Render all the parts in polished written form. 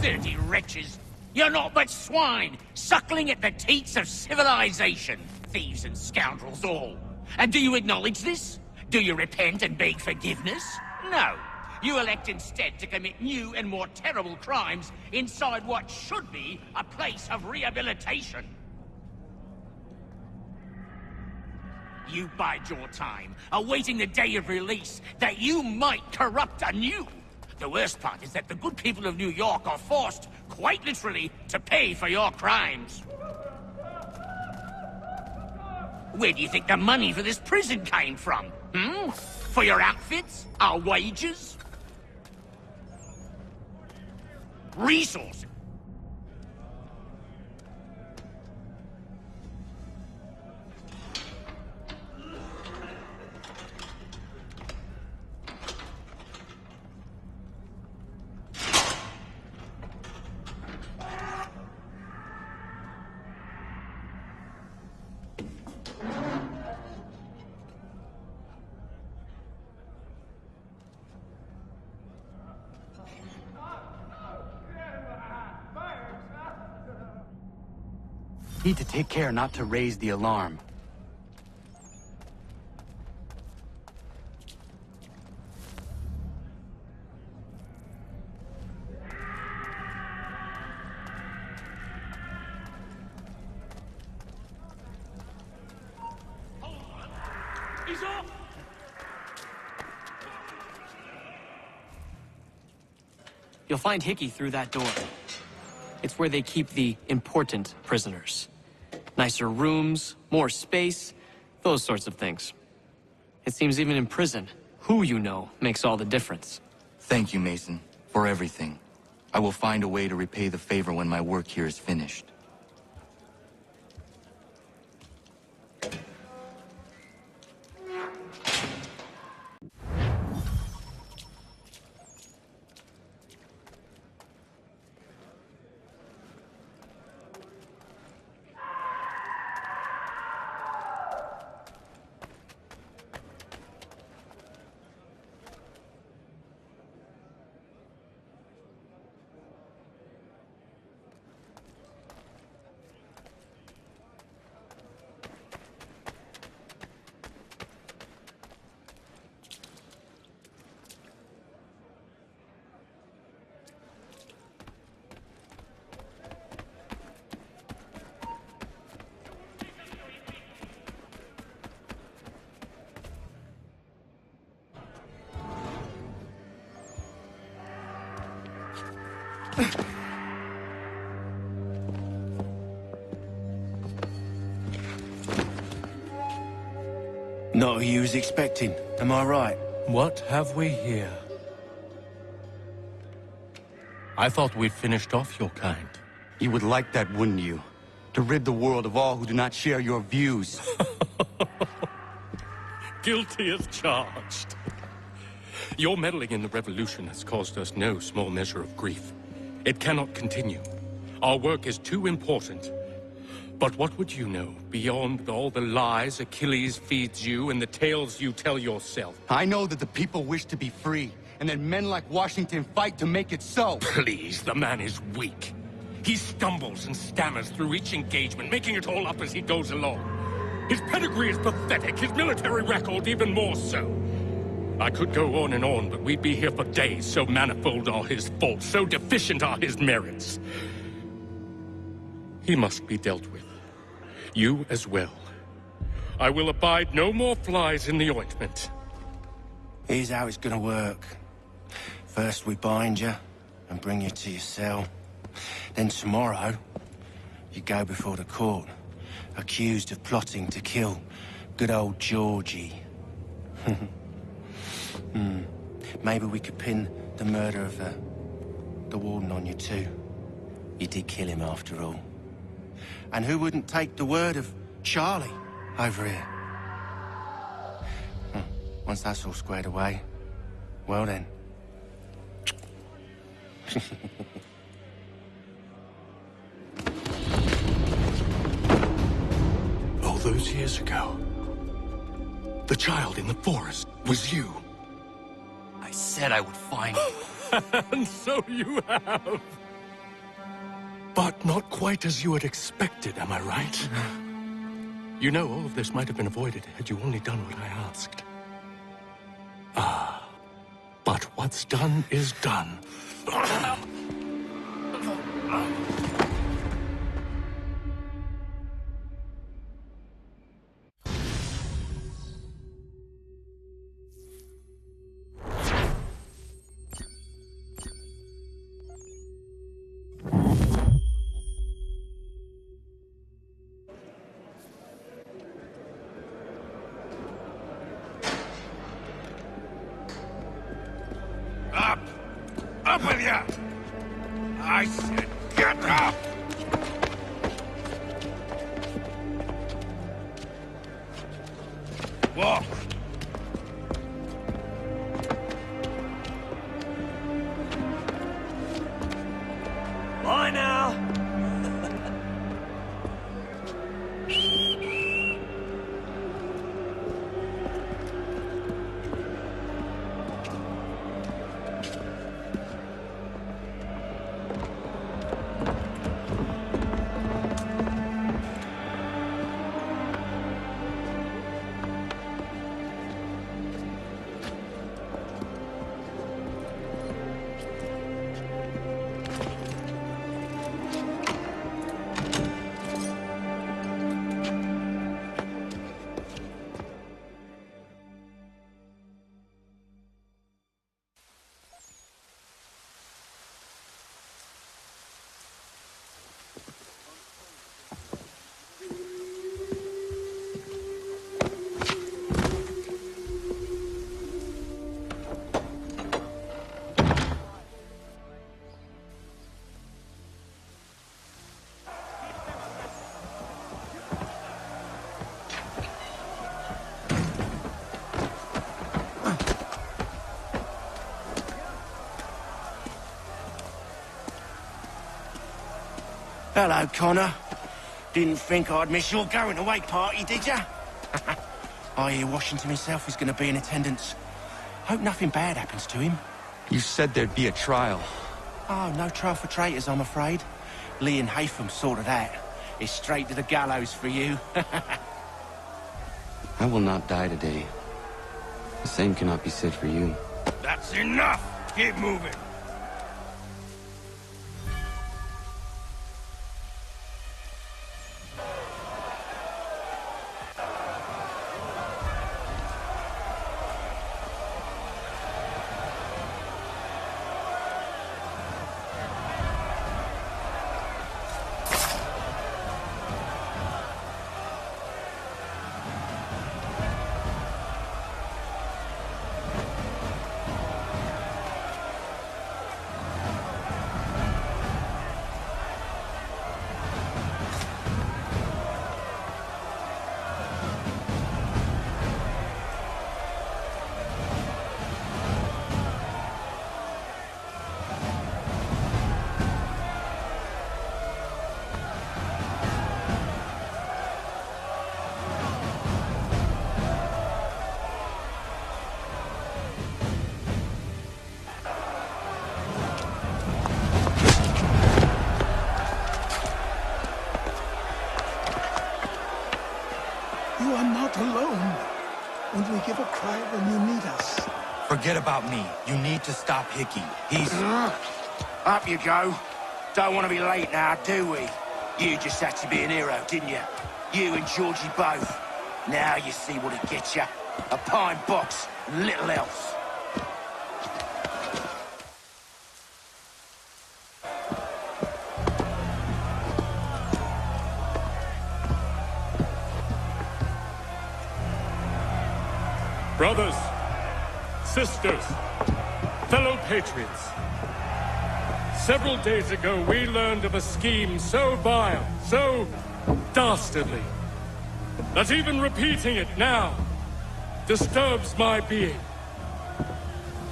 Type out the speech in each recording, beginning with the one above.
Dirty wretches! You're not but swine, suckling at the teats of civilization. Thieves and scoundrels all. And do you acknowledge this? Do you repent and beg forgiveness? No. You elect instead to commit new and more terrible crimes inside what should be a place of rehabilitation. You bide your time, awaiting the day of release, that you might corrupt anew. The worst part is that the good people of New York are forced, quite literally, to pay for your crimes. Where do you think the money for this prison came from? For your outfits? Our wages? Resources? Need to take care not to raise the alarm. He's off! You'll find Hickey through that door. It's where they keep the important prisoners. Nicer rooms, more space, those sorts of things. It seems even in prison, who you know makes all the difference. Thank you, Mason, for everything. I will find a way to repay the favor when my work here is finished. Not who you was expecting, am I right? What have we here? I thought we'd finished off your kind. You would like that, wouldn't you? To rid the world of all who do not share your views. Guilty as charged. Your meddling in the revolution has caused us no small measure of grief. It cannot continue. Our work is too important. But what would you know beyond all the lies Achilles feeds you and the tales you tell yourself? I know that the people wish to be free, and that men like Washington fight to make it so. Please, the man is weak. He stumbles and stammers through each engagement, making it all up as he goes along. His pedigree is pathetic, his military record even more so. I could go on, but we'd be here for days, so manifold are his faults, so deficient are his merits. He must be dealt with. You as well. I will abide no more flies in the ointment. Here's how it's gonna work. First we bind you and bring you to your cell. Then tomorrow, you go before the court, accused of plotting to kill good old Georgie. Maybe we could pin the murder of the warden on you too. You did kill him after all. And who wouldn't take the word of Charlie over here? Once that's all squared away, well then. All those years ago, the child in the forest was you. I said I would find you. And so you have. But not quite as you had expected, am I right? You know, all of this might have been avoided had you only done what I asked. Ah, but what's done is done. Up! Up with you! I said get up! Walk! Bye now! Hello, Connor. Didn't think I'd miss your going away party, did ya? I hear Washington himself is going to be in attendance. Hope nothing bad happens to him. You said there'd be a trial. Oh, no trial for traitors, I'm afraid. Lee and Haytham sorted that. It's straight to the gallows for you. I will not die today. The same cannot be said for you. That's enough! Keep moving! You are not alone. Only give a cry when you need us. Forget about me. You need to stop Hickey. He's... Up you go. Don't want to be late now, do we? You just had to be an hero, didn't you? You and Georgie both. Now you see what it gets you. A pine box, little else. Brothers, sisters, fellow patriots. Several days ago, we learned of a scheme so vile, so dastardly, that even repeating it now disturbs my being.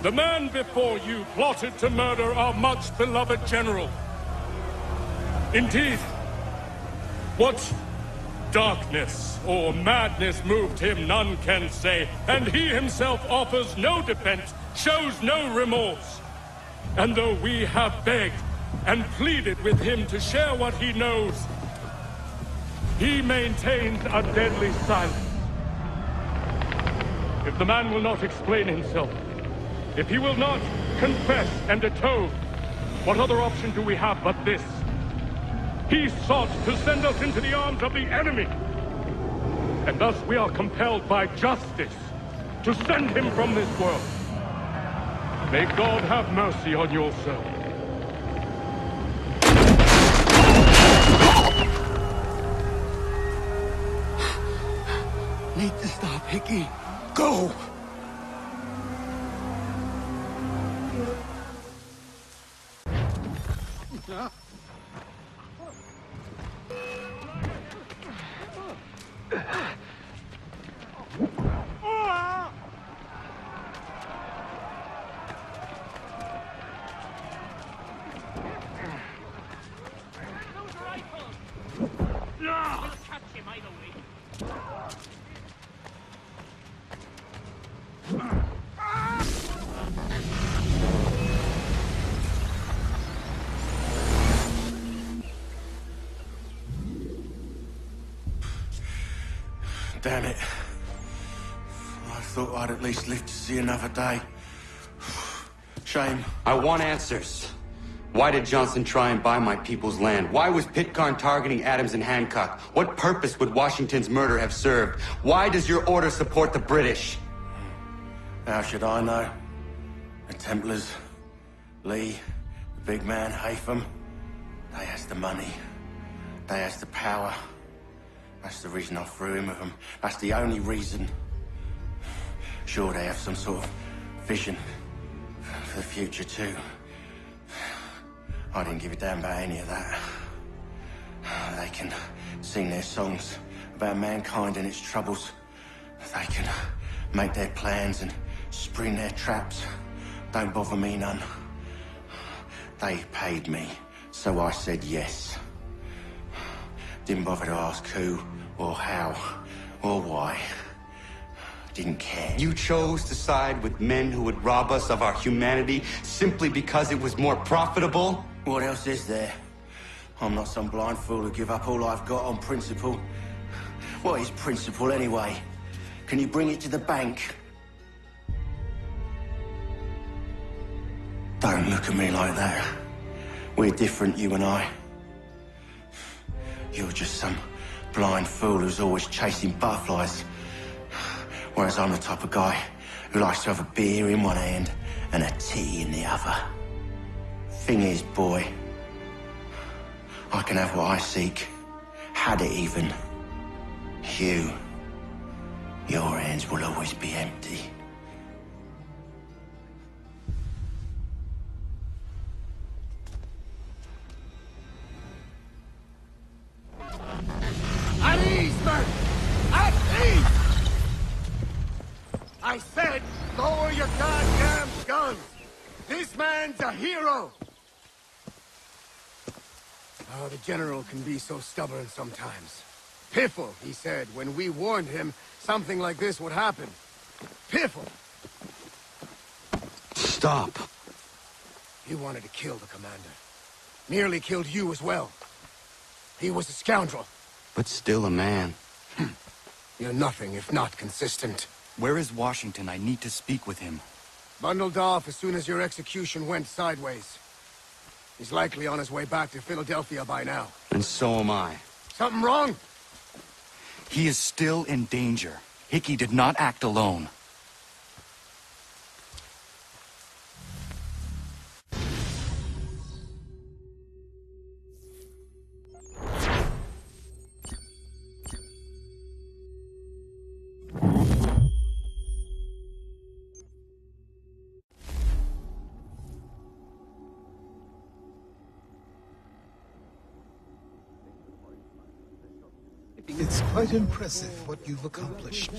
The man before you plotted to murder our much-beloved general. Indeed, what darkness or madness moved him, none can say, and he himself offers no defense, shows no remorse. And though we have begged, and pleaded with him to share what he knows. He maintains a deadly silence. If the man will not explain himself, if he will not confess and atone, what other option do we have but this? He sought to send us into the arms of the enemy. And thus we are compelled by justice to send him from this world. May God have mercy on your soul. Need to stop, Hickey. Go! Damn it. I thought I'd at least live to see another day. Shame. I want answers. Why did Johnson try and buy my people's land? Why was Pitcairn targeting Adams and Hancock? What purpose would Washington's murder have served? Why does your order support the British? How should I know? The Templars, Lee, the big man, Haytham, they has the money. They has the power. That's the reason I threw in with them. That's the only reason. Sure, they have some sort of vision for the future, too. I didn't give a damn about any of that. They can sing their songs about mankind and its troubles. They can make their plans and spring their traps. Don't bother me none. They paid me, so I said yes. Didn't bother to ask who, or how, or why. Didn't care. You chose to side with men who would rob us of our humanity simply because it was more profitable? What else is there? I'm not some blind fool who give up all I've got on principle. What is principle anyway? Can you bring it to the bank? Don't look at me like that. We're different, you and I. You're just some blind fool who's always chasing butterflies. Whereas I'm the type of guy who likes to have a beer in one hand and a tea in the other. Thing is, boy, I can have what I seek. Had it even. Your hands will always be empty. At ease, men! At ease! I said, lower your goddamn guns! This man's a hero! Oh, the General can be so stubborn sometimes. Piffle, he said, when we warned him something like this would happen. Piffle! Stop. He wanted to kill the commander. Nearly killed you as well. He was a scoundrel. But still a man. You're nothing if not consistent. Where is Washington? I need to speak with him. Bundled off as soon as your execution went sideways. He's likely on his way back to Philadelphia by now. And so am I. Something wrong? He is still in danger. Hickey did not act alone. It's quite impressive what you've accomplished.